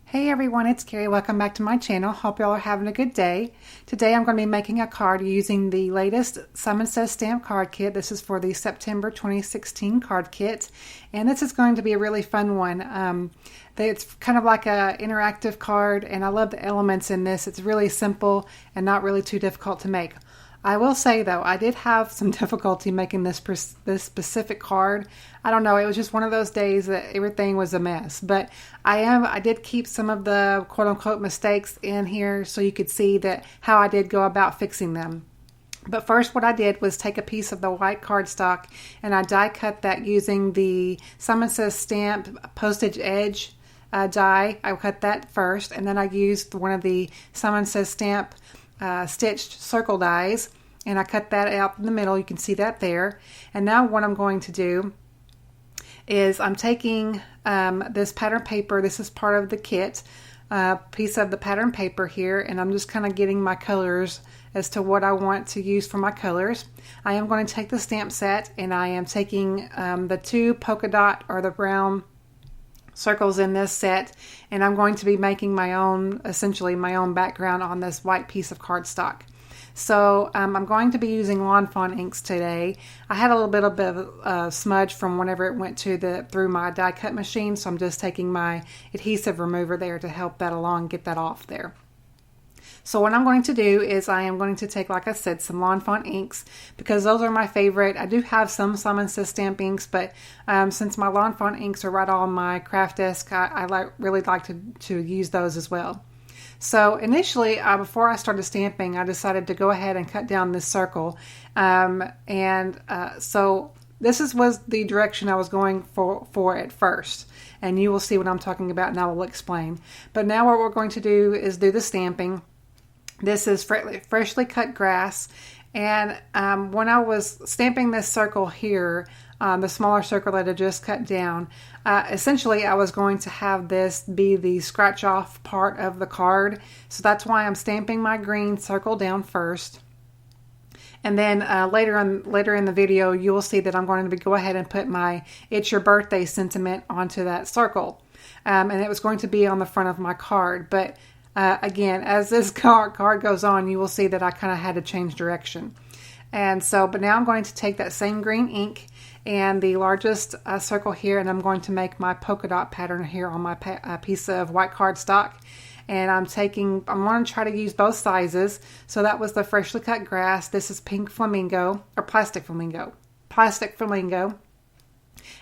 Hey everyone, it's Carrie. Welcome back to my channel. Hope y'all are having a good day. Today I'm going to be making a card using the latest SSS Stamp card kit. This is for the September 2016 card kit, and this is going to be a really fun one. It's kind of like an interactive card, and I love the elements in this. It's really simple and not really too difficult to make. I will say though, I did have some difficulty making this specific card. I don't know, it was just one of those days that everything was a mess. But I did keep some of the quote-unquote mistakes in here so you could see that how I did go about fixing them. But first what I did was take a piece of the white cardstock and I die cut that using the SSS Stamp postage edge die. I cut that first, and then I used one of the SSS Stamp stitched circle dies, and I cut that out in the middle. You can see that there. And now what I'm going to do is I'm taking this pattern paper. This is part of the kit, piece of the pattern paper here, and I'm just kind of getting my colors as to what I want to use for my colors. I am going to take the stamp set, and I am taking the two polka dot or the brown circles in this set, and I'm going to be making my own, essentially my own background on this white piece of cardstock. So I'm going to be using Lawn Fawn inks today. I had a little bit of smudge from whenever it went through my die cut machine, so I'm just taking my adhesive remover there to help that along, get that off there. So what I'm going to do is I am going to take, like I said, some Lawn Fawn inks, because those are my favorite. I do have some SSS Stamp inks, but since my Lawn Fawn inks are right on my craft desk, I really like to use those as well. So initially, before I started stamping, I decided to go ahead and cut down this circle. So this was the direction I was going for at first. And you will see what I'm talking about, and I will explain. But now what we're going to do is do the stamping. This is freshly cut grass, and when I was stamping this circle here, the smaller circle that I just cut down, essentially I was going to have this be the scratch off part of the card, so that's why I'm stamping my green circle down first. And then later in the video, you will see that I'm going to go ahead and put my "It's Your Birthday" sentiment onto that circle, and it was going to be on the front of my card, but again, as this card goes on, you will see that I kind of had to change direction. And so, but now I'm going to take that same green ink and the largest circle here, and I'm going to make my polka dot pattern here on my piece of white cardstock. And I'm going to try to use both sizes. So that was the freshly cut grass. This is pink flamingo, or plastic flamingo. Plastic flamingo.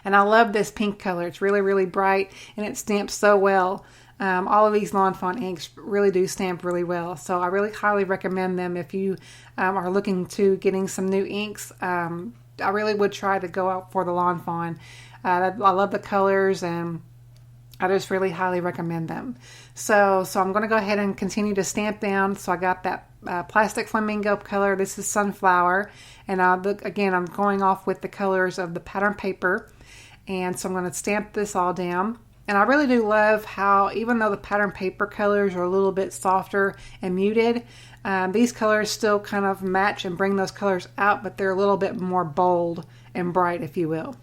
And I love this pink color. It's really, really bright, and it stamps so well. All of these Lawn Fawn inks really do stamp really well, so I really highly recommend them if you are looking to getting some new inks. I really would try to go out for the Lawn Fawn. I love the colors, and I just really highly recommend them. So I'm going to go ahead and continue to stamp down. So I got that plastic flamingo color. This is sunflower, and again, I'm going off with the colors of the pattern paper, and so I'm going to stamp this all down. And I really do love how, even though the pattern paper colors are a little bit softer and muted, these colors still kind of match and bring those colors out, but they're a little bit more bold and bright, if you will.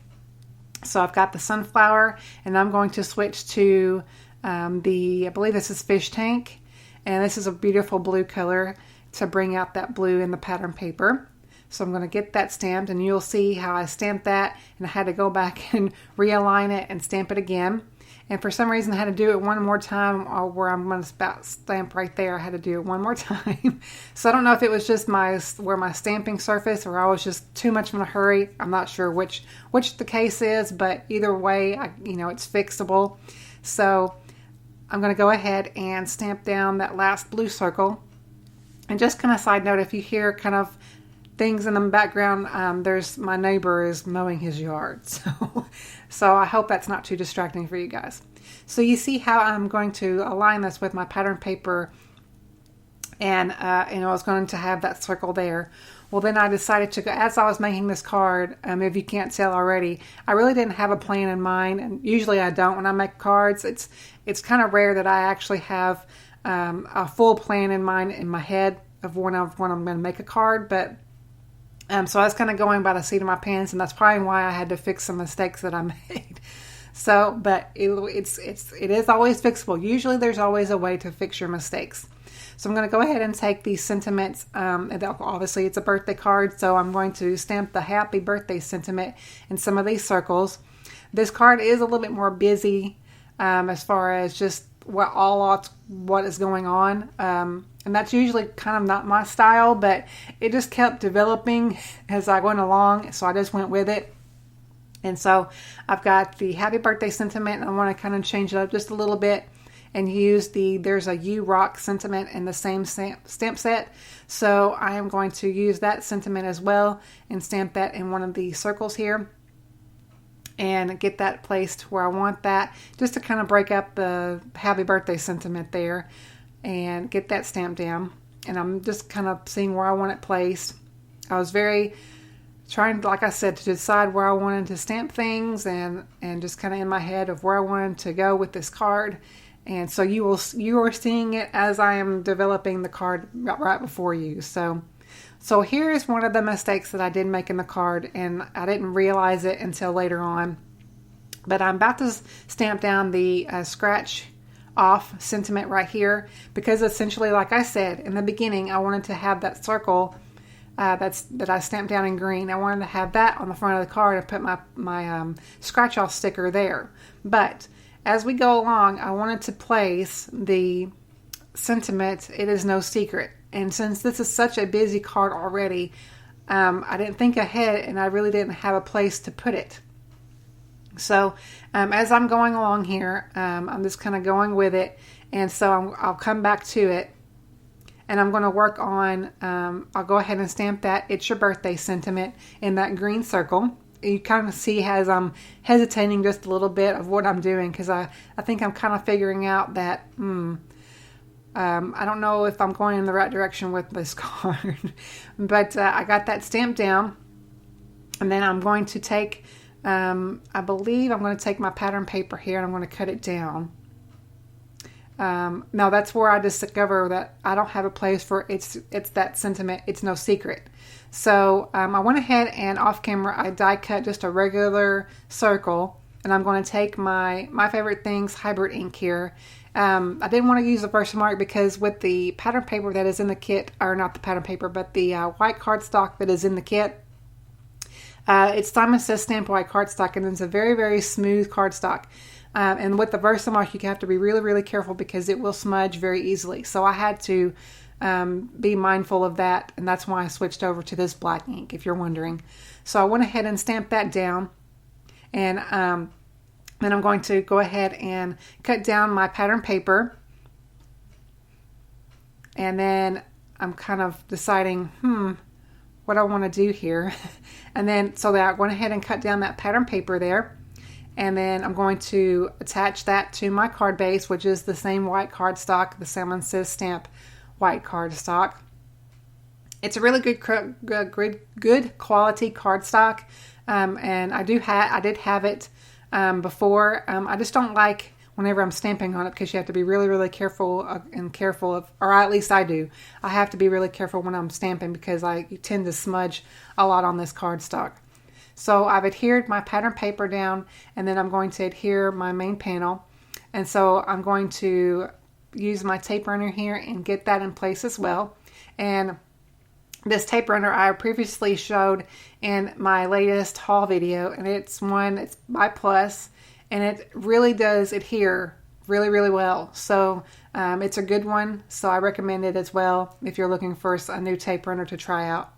So I've got the sunflower, and I'm going to switch to I believe this is fish tank, and this is a beautiful blue color to bring out that blue in the pattern paper. So I'm going to get that stamped, and you'll see how I stamped that, and I had to go back and realign it and stamp it again. And for some reason I had to do it one more time, or where I'm going to stamp right there, I had to do it one more time. So I don't know if it was just where my stamping surface, or I was just too much in a hurry. I'm not sure which the case is, but either way, it's fixable. So I'm going to go ahead and stamp down that last blue circle. And just kind of side note, if you hear kind of things in the background, there's my neighbor is mowing his yard, so I hope that's not too distracting for you guys. So you see how I'm going to align this with my pattern paper, and I was going to have that circle there. Well, then I decided to, as I was making this card, if you can't tell already, I really didn't have a plan in mind, and usually I don't when I make cards. It's kind of rare that I actually have a full plan in mind in my head of when I'm going to make a card, but so I was kind of going by the seat of my pants, and that's probably why I had to fix some mistakes that I made. So, but it is always fixable. Usually there's always a way to fix your mistakes. So I'm going to go ahead and take these sentiments. Obviously it's a birthday card, so I'm going to stamp the happy birthday sentiment in some of these circles. This card is a little bit more busy as far as just what is going on. And that's usually kind of not my style, but it just kept developing as I went along, so I just went with it. And so I've got the happy birthday sentiment, and I want to kind of change it up just a little bit and use there's a You Rock sentiment in the same stamp set. So I am going to use that sentiment as well and stamp that in one of the circles here and get that placed where I want that, just to kind of break up the happy birthday sentiment there and get that stamped down. And I'm just kind of seeing where I want it placed. I was very trying, like I said, to decide where I wanted to stamp things and just kind of in my head of where I wanted to go with this card. And so you are seeing it as I am developing the card right before you. So here is one of the mistakes that I did make in the card, and I didn't realize it until later on. But I'm about to stamp down the scratch off sentiment right here, because essentially, like I said in the beginning, I wanted to have that circle that I stamped down in green. I wanted to have that on the front of the card and put my scratch off sticker there. But as we go along, I wanted to place the sentiment, "It is no secret." And since this is such a busy card already, I didn't think ahead, and I really didn't have a place to put it. So as I'm going along here, I'm just kind of going with it. And so I'll come back to it, and I'm going to work on, I'll go ahead and stamp that "It's Your Birthday" sentiment in that green circle. You kind of see as I'm hesitating just a little bit of what I'm doing, because I think I'm kind of figuring out that I don't know if I'm going in the right direction with this card. But I got that stamped down, and then I'm going to take, I believe I'm going to take my pattern paper here, and I'm going to cut it down. Now that's where I discover that I don't have a place for it's that sentiment, "It's no secret." So I went ahead and off camera, I die cut just a regular circle, and I'm going to take my favorite things hybrid ink here. I didn't want to use the Versamark because with the pattern paper that is in the kit, or not the pattern paper, but the white cardstock that is in the kit, it's SSS Stamp white cardstock, and it's a very, very smooth cardstock. And with the Versamark, you have to be really, really careful because it will smudge very easily. So I had to be mindful of that, and that's why I switched over to this black ink, if you're wondering. So I went ahead and stamped that down, and then I'm going to go ahead and cut down my pattern paper, and then I'm kind of deciding, what I want to do here. And then so that I went ahead and cut down that pattern paper there. And then I'm going to attach that to my card base, which is the same white cardstock, the SSS Stamp white cardstock. It's a really good quality cardstock, and I did have it before. I just don't like whenever I'm stamping on it, because you have to be really, really careful of, or at least I do. I have to be really careful when I'm stamping because I tend to smudge a lot on this cardstock. So I've adhered my pattern paper down, and then I'm going to adhere my main panel. And so I'm going to use my tape runner here and get that in place as well. And this tape runner I previously showed in my latest haul video, and it's by Plus, and it really does adhere really, really well. So it's a good one, so I recommend it as well if you're looking for a new tape runner to try out.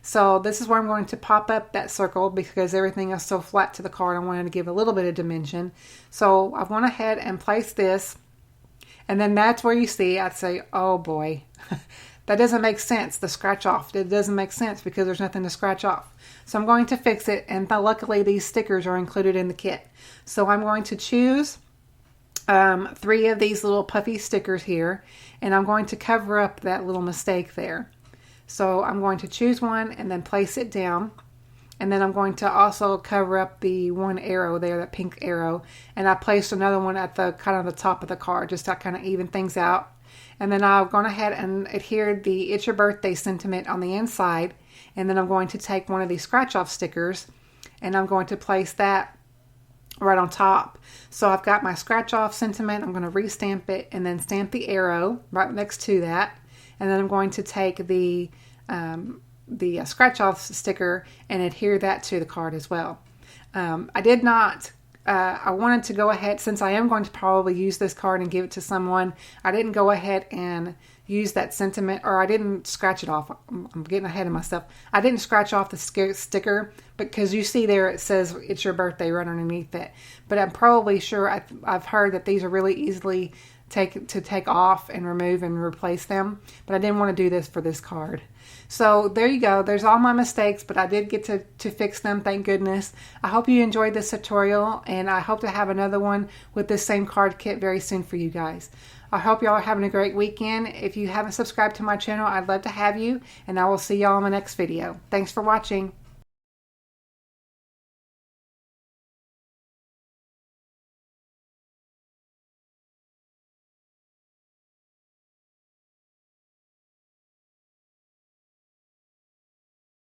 So this is where I'm going to pop up that circle, because everything is so flat to the card. I wanted to give a little bit of dimension. So I went ahead and placed this, and then that's where you see, I'd say, oh boy, that doesn't make sense, the scratch off. It doesn't make sense because there's nothing to scratch off. So I'm going to fix it, and luckily these stickers are included in the kit. So I'm going to choose 3 of these little puffy stickers here, and I'm going to cover up that little mistake there. So I'm going to choose one and then place it down. And then I'm going to also cover up the one arrow there, that pink arrow. And I placed another one at the kind of the top of the card, just to kind of even things out. And then I've gone ahead and adhered the "It's Your Birthday" sentiment on the inside. And then I'm going to take one of these scratch off stickers, and I'm going to place that right on top. So I've got my scratch off sentiment. I'm going to restamp it and then stamp the arrow right next to that. And then I'm going to take the scratch off sticker and adhere that to the card as well. I did not, I wanted to go ahead, since I am going to probably use this card and give it to someone, I didn't go ahead and use that sentiment, or I didn't scratch it off. I'm getting ahead of myself. I didn't scratch off the sticker because you see there it says it's your birthday right underneath it. But I'm probably sure I've heard that these are really easily take off and remove and replace them. But I didn't want to do this for this card. So there you go. There's all my mistakes, but I did get to fix them, thank goodness. I hope you enjoyed this tutorial, and I hope to have another one with this same card kit very soon for you guys. I hope y'all are having a great weekend. If you haven't subscribed to my channel, I'd love to have you, and I will see y'all in my next video. Thanks for watching.